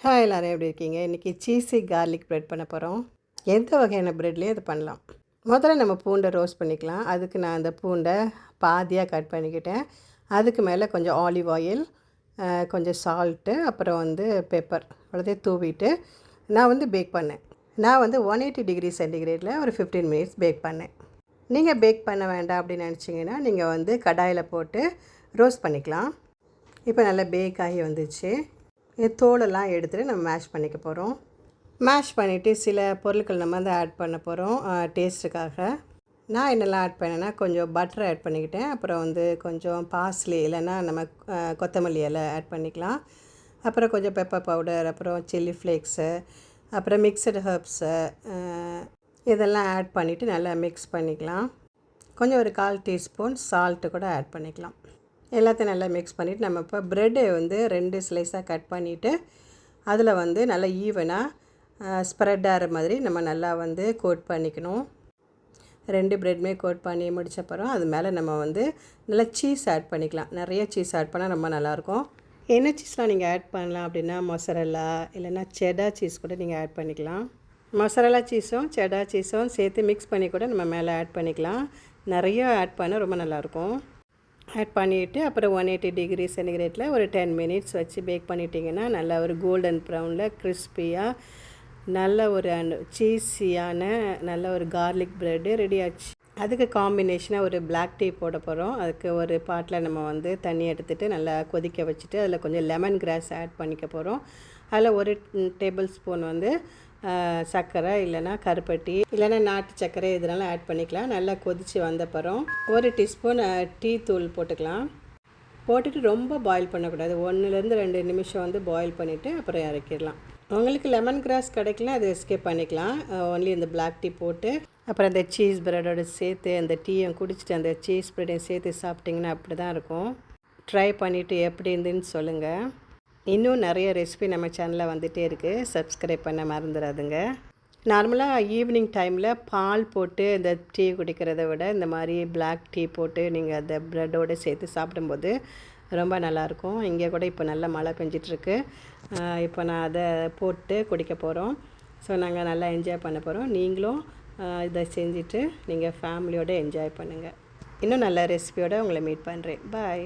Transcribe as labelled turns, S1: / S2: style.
S1: Hi எல்லோரும் எப்படி இருக்கீங்க? இன்றைக்கி சீஸி கார்லிக் ப்ரெட் பண்ண போகிறோம். எந்த வகையான ப்ரெட்லேயும் இது பண்ணலாம். முதல்ல நம்ம பூண்டை ரோஸ்ட் பண்ணிக்கலாம். அதுக்கு நான் அந்த பூண்டை பாதியாக கட் பண்ணிக்கிட்டேன். அதுக்கு மேலே கொஞ்சம் ஆலிவ் ஆயில், கொஞ்சம் சால்ட்டு, அப்புறம் பெப்பர் அவ்வளோதையும் தூவிட்டு நான் பேக் பண்ணேன். நான் 180 டிகிரி சென்டிகிரேடில் ஒரு 15 மினிட்ஸ் பேக் பண்ணேன். நீங்கள் பேக் பண்ண வேண்டாம் அப்படின்னு நினச்சிங்கன்னா நீங்கள் கடாயில் போட்டு ரோஸ்ட் பண்ணிக்கலாம். இப்போ நல்லா பேக் ஆகி வந்துச்சு. தோலெல்லாம் எடுத்துகிட்டு நம்ம மேஷ் பண்ணிக்க போகிறோம். மேஷ் பண்ணிவிட்டு சில பொருட்கள் நம்ம ஆட் பண்ண போகிறோம் டேஸ்ட்டுக்காக. நான் என்னெல்லாம் ஆட் பண்ணேன்னா கொஞ்சம் பட்டர் ஆட் பண்ணிக்கிட்டேன். அப்புறம் கொஞ்சம் பாஸ்லி இல்லைன்னா நம்ம கொத்தமல்லி இலை ஆட் பண்ணிக்கலாம். அப்புறம் கொஞ்சம் பெப்பர் பவுடர், அப்புறம் சில்லி ஃப்ளேக்ஸு, அப்புறம் மிக்சடு ஹர்ப்ஸு இதெல்லாம் ஆட் பண்ணிவிட்டு நல்லா மிக்ஸ் பண்ணிக்கலாம். கொஞ்சம் ஒரு 1/4 டீஸ்பூன் சால்ட்டு கூட ஆட் பண்ணிக்கலாம். எல்லாத்தையும் நல்லா மிக்ஸ் பண்ணிவிட்டு நம்ம இப்போ ப்ரெட்டை 2 ஸ்லைஸாக கட் பண்ணிவிட்டு அதில் நல்லா ஈவனாக ஸ்ப்ரெட் ஆகிற மாதிரி நம்ம நல்லா கோட் பண்ணிக்கணும். 2 ப்ரெட்டுமே கோட் பண்ணி முடிச்சப்பறம் அது மேலே நம்ம நல்லா சீஸ் ஆட் பண்ணிக்கலாம். நிறைய சீஸ் ஆட் பண்ணால் ரொம்ப நல்லாயிருக்கும். என்ன சீஸ்லாம் நீங்கள் ஆட் பண்ணலாம் அப்படின்னா மொசரல்லா இல்லைன்னா செடார் சீஸ் கூட நீங்கள் ஆட் பண்ணிக்கலாம். மொசரல்லா சீஸும் செடார் சீஸும் சேர்த்து மிக்ஸ் பண்ணி கூட நம்ம மேலே ஆட் பண்ணிக்கலாம். நிறைய ஆட் பண்ண ரொம்ப நல்லாயிருக்கும். ஆட் பண்ணிவிட்டு அப்புறம் 180 டிகிரி சென்டிகிரேட்டில் ஒரு 10 மினிட்ஸ் வச்சு பேக் பண்ணிட்டிங்கன்னா நல்லா ஒரு கோல்டன் ப்ரௌனில் கிறிஸ்பியாக நல்ல ஒரு சீஸியான நல்ல ஒரு கார்லிக் ப்ரெட்டு ரெடி ஆச்சு. அதுக்கு காம்பினேஷனாக ஒரு பிளாக் டீ போட போகிறோம். அதுக்கு ஒரு பாட்டில் நம்ம தண்ணி எடுத்துகிட்டு நல்லா கொதிக்க வச்சுட்டு அதில் கொஞ்சம் லெமன் கிராஸ் ஆட் பண்ணிக்க போகிறோம். அதில் ஒரு டேபிள் ஸ்பூன் சர்க்கரை இல்லைனா கருப்பட்டி இல்லைனா நாட்டு சர்க்கரை இதெல்லாம் ஆட் பண்ணிக்கலாம். நல்லா கொதித்து வந்தப்பறம் ஒரு டீஸ்பூன் டீ தூள் போட்டுக்கலாம். போட்டுட்டு ரொம்ப பாயில் பண்ணக்கூடாது. 1லேருந்து 2 நிமிஷம் பாயில் பண்ணிவிட்டு அப்புறம் இறக்கிடலாம். உங்களுக்கு லெமன் கிராஸ் கிடைக்கலாம், அது எஸ்கேப் பண்ணிக்கலாம். ஒன்லி இந்த பிளாக் டீ போட்டு அப்புறம் அந்த சீஸ் ப்ரெட்டோடு சேர்த்து அந்த டீயும் குடிச்சிட்டு அந்த சீஸ் ப்ரெட்டையும் சேர்த்து சாப்பிட்டிங்கன்னா அப்படி தான் இருக்கும். ட்ரை பண்ணிவிட்டு எப்படி இருந்துன்னு சொல்லுங்கள். இன்னும் நிறைய ரெசிபி நம்ம சேனலில் வந்துகிட்டே இருக்குது. சப்ஸ்கிரைப் பண்ண மறந்துடாதுங்க. நார்மலாக ஈவினிங் டைமில் பால் போட்டு இந்த டீ குடிக்கிறத விட இந்த மாதிரி பிளாக் டீ போட்டு நீங்கள் அந்த ப்ரெட்டோடு சேர்த்து சாப்பிடும்போது ரொம்ப நல்லாயிருக்கும். இங்கே கூட இப்போ நல்லா மழை பெஞ்சிட்ருக்கு. இப்போ நான் அதை போட்டு குடிக்க போகிறோம். ஸோ நாங்கள் நல்லா என்ஜாய் பண்ண போகிறோம். நீங்களும் இதை செஞ்சுட்டு நீங்கள் ஃபேமிலியோடு என்ஜாய் பண்ணுங்கள். இன்னும் நல்ல ரெசிபியோடு உங்களை மீட் பண்ணுறேன். பாய்.